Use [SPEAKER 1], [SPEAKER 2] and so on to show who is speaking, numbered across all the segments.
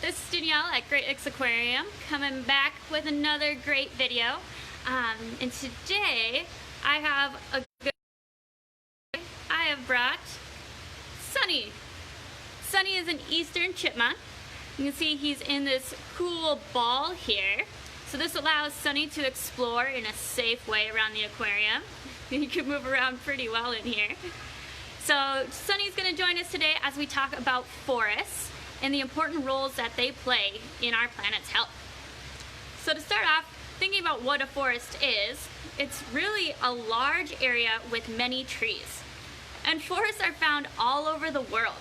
[SPEAKER 1] this is Danielle at Great X Aquarium, coming back with another great video. And today I have brought Sunny. Sunny is an Eastern Chipmunk. You can see he's in this cool ball here. So this allows Sunny to explore in a safe way around the aquarium. He can move around pretty well in here. So Sunny's going to join us today as we talk about forests and the important roles that they play in our planet's health. So to start off, thinking about what a forest is, it's really a large area with many trees. And forests are found all over the world.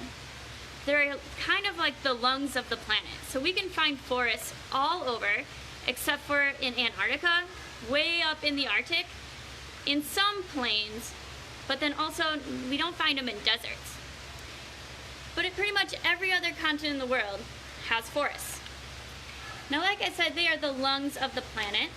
[SPEAKER 1] They're kind of like the lungs of the planet. So we can find forests all over, except for in Antarctica, way up in the Arctic, in some plains, but then also we don't find them in deserts. But pretty much every other continent in the world has forests. Now, like I said, they are the lungs of the planet.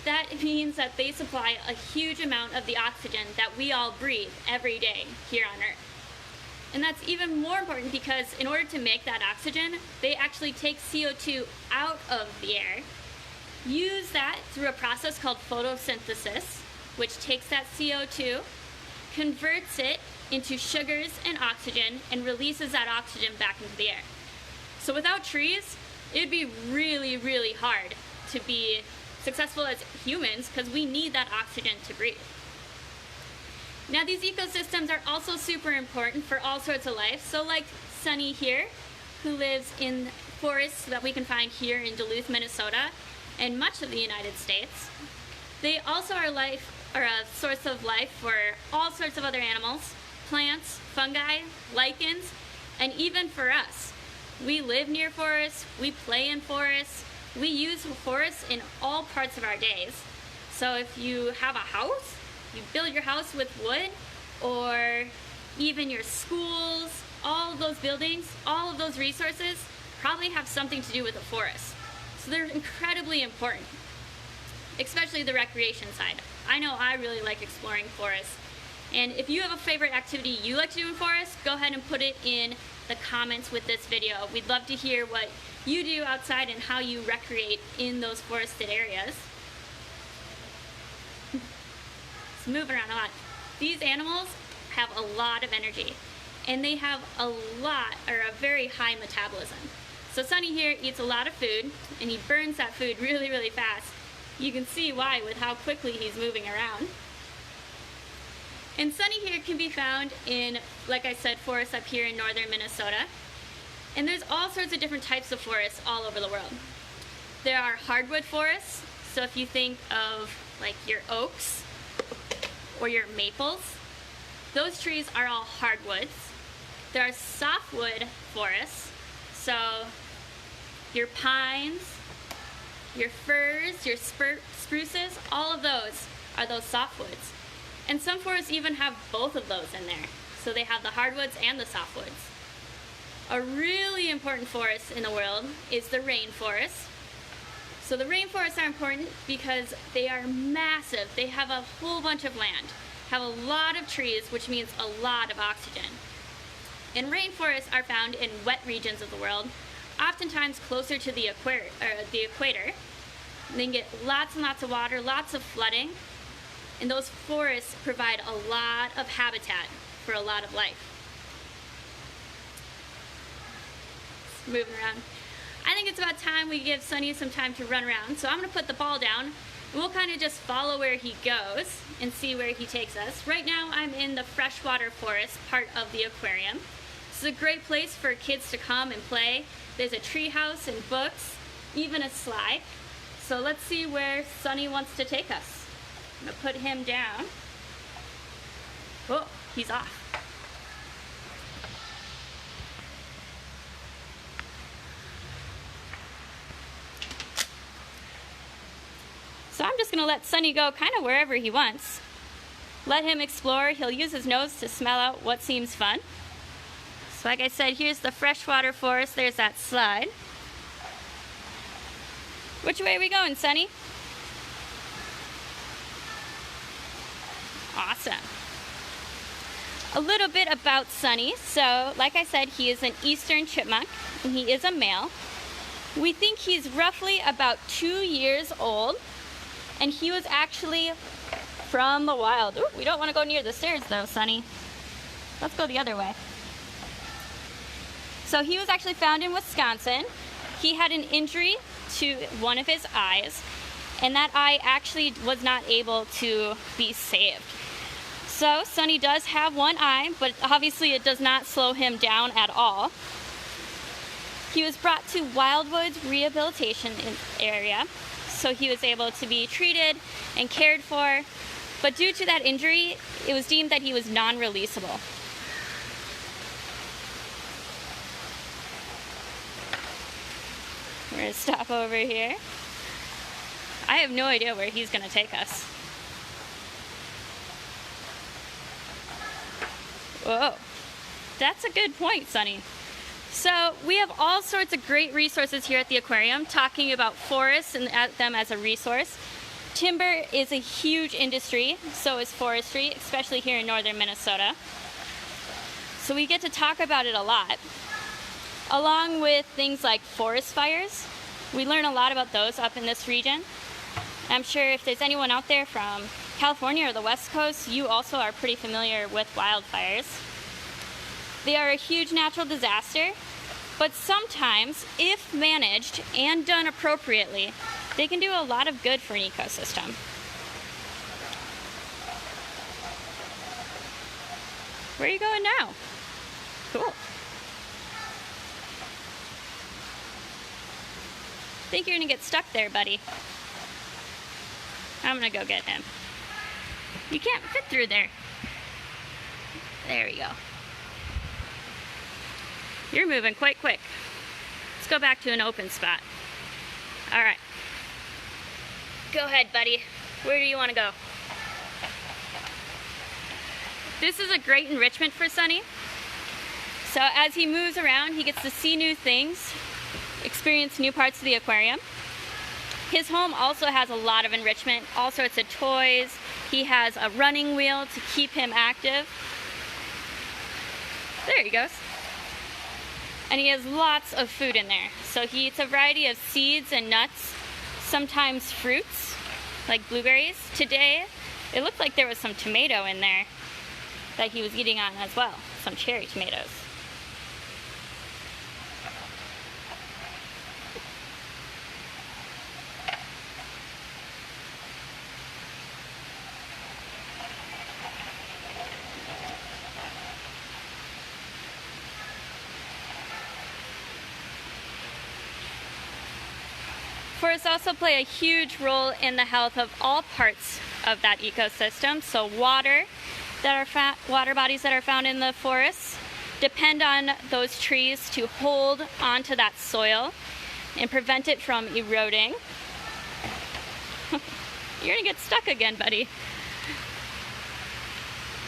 [SPEAKER 1] That means that they supply a huge amount of the oxygen that we all breathe every day here on Earth. And that's even more important because in order to make that oxygen, they actually take CO2 out of the air, use that through a process called photosynthesis, which takes that CO2, converts it into sugars and oxygen, and releases that oxygen back into the air. So without trees, it'd be really, really hard to be successful as humans because we need that oxygen to breathe. Now, these ecosystems are also super important for all sorts of life. So like Sunny here, who lives in forests that we can find here in Duluth, Minnesota, and much of the United States. They also are a source of life for all sorts of other animals, plants, fungi, lichens, and even for us. We live near forests, we play in forests, we use forests in all parts of our days. So if you have a house, you build your house with wood, or even your schools, all of those buildings, all of those resources probably have something to do with a forest. So they're incredibly important, especially the recreation side. I know I really like exploring forests. And if you have a favorite activity you like to do in forests, go ahead and put it in the comments with this video. We'd love to hear what you do outside and how you recreate in those forested areas. It's moving around a lot. These animals have a lot of energy, and they have a very high metabolism. So Sunny here eats a lot of food, and he burns that food really, really fast. You can see why with how quickly he's moving around. And Sunny here can be found in, like I said, forests up here in northern Minnesota. And there's all sorts of different types of forests all over the world. There are hardwood forests, so if you think of like your oaks or your maples, those trees are all hardwoods. There are softwood forests, so your pines, your firs, your spruces, all of those are those softwoods. And some forests even have both of those in there. So they have the hardwoods and the softwoods. A really important forest in the world is the rainforest. So the rainforests are important because they are massive. They have a whole bunch of land, have a lot of trees, which means a lot of oxygen. And rainforests are found in wet regions of the world, oftentimes closer to the equator. They can get lots and lots of water, lots of flooding. And those forests provide a lot of habitat for a lot of life. Moving around. I think it's about time we give Sunny some time to run around. So I'm going to put the ball down, and we'll kind of just follow where he goes and see where he takes us. Right now I'm in the freshwater forest part of the aquarium. This is a great place for kids to come and play. There's a tree house and books, even a slide. So let's see where Sunny wants to take us. I'm going to put him down. Oh, he's off. So I'm just going to let Sunny go kind of wherever he wants. Let him explore. He'll use his nose to smell out what seems fun. So like I said, here's the freshwater forest. There's that slide. Which way are we going, Sunny? Awesome. A little bit about Sunny. So, like I said, he is an Eastern Chipmunk, and he is a male. We think he's roughly about 2 years old, and he was actually from the wild. Ooh, we don't want to go near the stairs though, Sunny. Let's go the other way. So he was actually found in Wisconsin. He had an injury to one of his eyes, and that eye actually was not able to be saved. So Sunny does have one eye, but obviously it does not slow him down at all. He was brought to Wildwood's rehabilitation area, so he was able to be treated and cared for, but due to that injury, it was deemed that he was non-releasable. We're gonna stop over here. I have no idea where he's gonna take us. Whoa, that's a good point, Sunny. So we have all sorts of great resources here at the aquarium talking about forests and them as a resource. Timber is a huge industry, so is forestry, especially here in northern Minnesota. So we get to talk about it a lot. Along with things like forest fires, we learn a lot about those up in this region. I'm sure if there's anyone out there from California or the West Coast, you also are pretty familiar with wildfires. They are a huge natural disaster, but sometimes, if managed and done appropriately, they can do a lot of good for an ecosystem. Where are you going now? Cool. I think you're gonna get stuck there, buddy. I'm gonna go get him. You can't fit through there. There we go. You're moving quite quick. Let's go back to an open spot. All right. Go ahead, buddy. Where do you want to go? This is a great enrichment for Sunny. So as he moves around, he gets to see new things, experience new parts of the aquarium. His home also has a lot of enrichment, all sorts of toys. He has a running wheel to keep him active. There he goes. And he has lots of food in there. So he eats a variety of seeds and nuts, sometimes fruits, like blueberries. Today, it looked like there was some tomato in there that he was eating on as well, some cherry tomatoes. Forests also play a huge role in the health of all parts of that ecosystem. So water bodies that are found in the forests depend on those trees to hold onto that soil and prevent it from eroding. You're gonna get stuck again, buddy.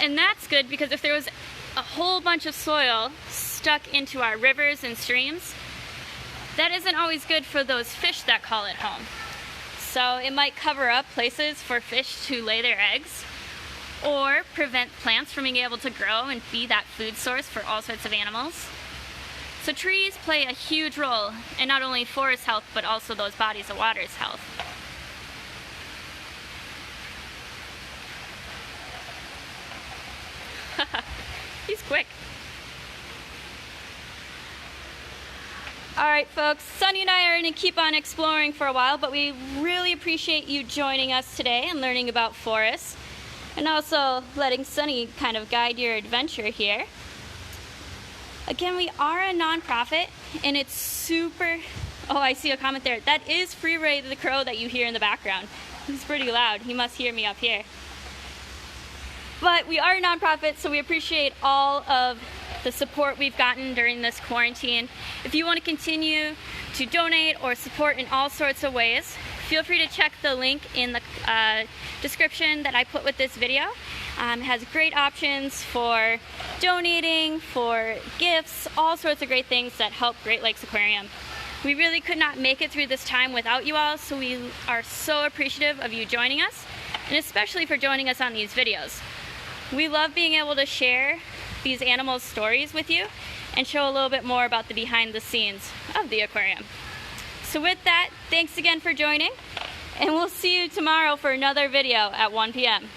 [SPEAKER 1] And that's good because if there was a whole bunch of soil stuck into our rivers and streams, that isn't always good for those fish that call it home. So it might cover up places for fish to lay their eggs or prevent plants from being able to grow and be that food source for all sorts of animals. So trees play a huge role in not only forest health, but also those bodies of water's health. He's quick. All right, folks, Sunny and I are going to keep on exploring for a while, but we really appreciate you joining us today and learning about forests, and also letting Sunny kind of guide your adventure here. Again, we are a nonprofit, and it's super... Oh, I see a comment there. That is Free Ray the Crow that you hear in the background. He's pretty loud. He must hear me up here. But we are a nonprofit, so we appreciate all of the support we've gotten during this quarantine. If you want to continue to donate or support in all sorts of ways, feel free to check the link in the description that I put with this video. It has great options for donating, for gifts, all sorts of great things that help Great Lakes Aquarium. We really could not make it through this time without you all, so we are so appreciative of you joining us, and especially for joining us on these videos. We love being able to share these animals' stories with you and show a little bit more about the behind the scenes of the aquarium. So with that, thanks again for joining, and we'll see you tomorrow for another video at 1 p.m.